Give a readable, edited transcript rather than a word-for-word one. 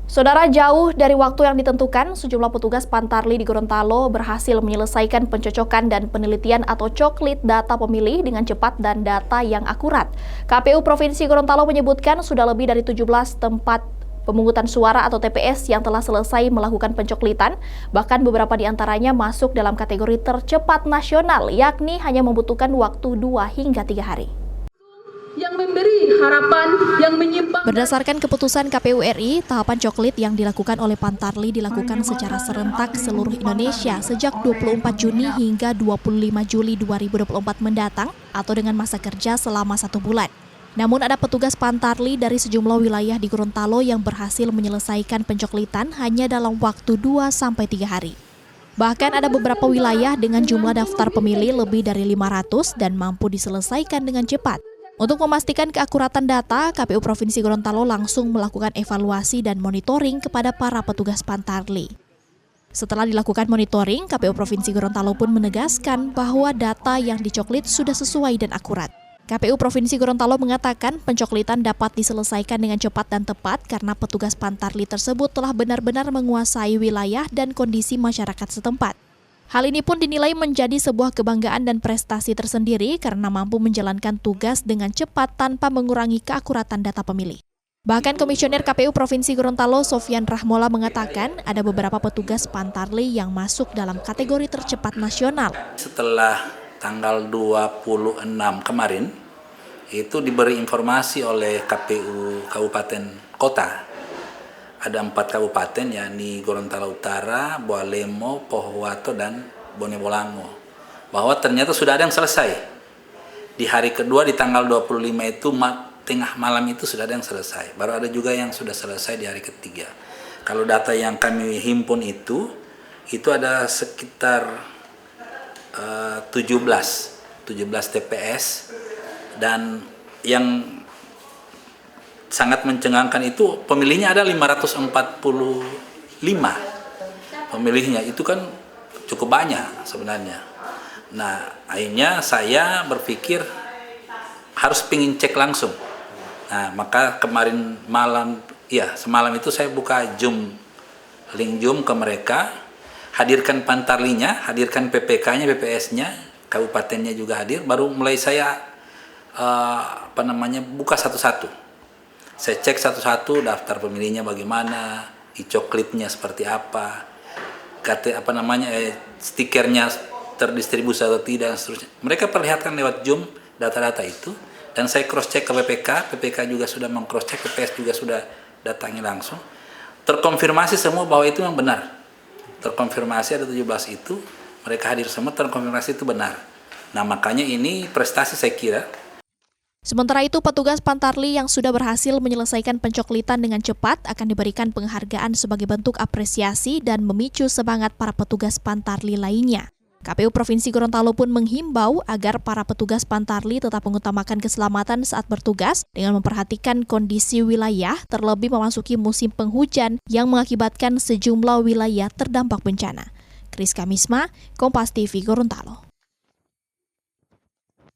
Saudara, jauh dari waktu yang ditentukan, sejumlah petugas Pantarli di Gorontalo berhasil menyelesaikan pencocokan dan penelitian atau coklit data pemilih dengan cepat dan data yang akurat. KPU Provinsi Gorontalo menyebutkan sudah lebih dari 17 tempat pemungutan suara atau TPS yang telah selesai melakukan pencoklitan, bahkan beberapa di antaranya masuk dalam kategori tercepat nasional, yakni hanya membutuhkan waktu 2 hingga 3 hari. Yang memberi harapan yang menyimpang. Berdasarkan keputusan KPU RI, tahapan coklit yang dilakukan oleh Pantarli dilakukan secara serentak seluruh Indonesia sejak 24 Juni hingga 25 Juli 2024 mendatang atau dengan masa kerja selama 1 bulan. Namun ada petugas Pantarli dari sejumlah wilayah di Gorontalo yang berhasil menyelesaikan pencoklitan hanya dalam waktu 2-3 hari. Bahkan ada beberapa wilayah dengan jumlah daftar pemilih lebih dari 500 dan mampu diselesaikan dengan cepat. Untuk memastikan keakuratan data, KPU Provinsi Gorontalo langsung melakukan evaluasi dan monitoring kepada para petugas Pantarli. Setelah dilakukan monitoring, KPU Provinsi Gorontalo pun menegaskan bahwa data yang dicoklit sudah sesuai dan akurat. KPU Provinsi Gorontalo mengatakan pencoklitan dapat diselesaikan dengan cepat dan tepat karena petugas Pantarli tersebut telah benar-benar menguasai wilayah dan kondisi masyarakat setempat. Hal ini pun dinilai menjadi sebuah kebanggaan dan prestasi tersendiri karena mampu menjalankan tugas dengan cepat tanpa mengurangi keakuratan data pemilih. Bahkan Komisioner KPU Provinsi Gorontalo Sofyan Rahmola mengatakan ada beberapa petugas Pantarli yang masuk dalam kategori tercepat nasional. Setelah tanggal 26 kemarin, itu diberi informasi oleh KPU Kabupaten Kota. Ada 4 kabupaten, yakni Gorontalo Utara, Boalemo, Pohuwato, dan Bonebolango. Bahwa ternyata sudah ada yang selesai. Di hari kedua, di tanggal 25 itu, tengah malam itu sudah ada yang selesai. Baru ada juga yang sudah selesai di hari ketiga. Kalau data yang kami himpun itu ada sekitar 17 TPS. Dan yang sangat mencengangkan itu pemilihnya ada 545 pemilihnya, itu kan cukup banyak sebenarnya. Nah, akhirnya saya berpikir harus pingin cek langsung. Nah, maka kemarin malam, semalam itu saya buka link Zoom ke mereka, hadirkan Pantarlinya, hadirkan PPK-nya, PPS-nya, kabupatennya juga hadir, baru mulai saya buka satu-satu. Saya cek satu-satu daftar pemilihnya bagaimana, e-coklitnya seperti apa, stikernya terdistribusi atau tidak, dan seterusnya. Mereka perlihatkan lewat Zoom data-data itu, dan saya cross-check ke PPK juga sudah meng-cross-check, PPS juga sudah datangi langsung. Terkonfirmasi semua bahwa itu memang benar. Terkonfirmasi ada 17 itu, mereka hadir semua, terkonfirmasi itu benar. Nah, makanya ini prestasi saya kira. Sementara itu, petugas Pantarli yang sudah berhasil menyelesaikan pencoklitan dengan cepat akan diberikan penghargaan sebagai bentuk apresiasi dan memicu semangat para petugas Pantarli lainnya. KPU Provinsi Gorontalo pun menghimbau agar para petugas Pantarli tetap mengutamakan keselamatan saat bertugas dengan memperhatikan kondisi wilayah, terlebih memasuki musim penghujan yang mengakibatkan sejumlah wilayah terdampak bencana. Kriska Misma, Kompas TV Gorontalo.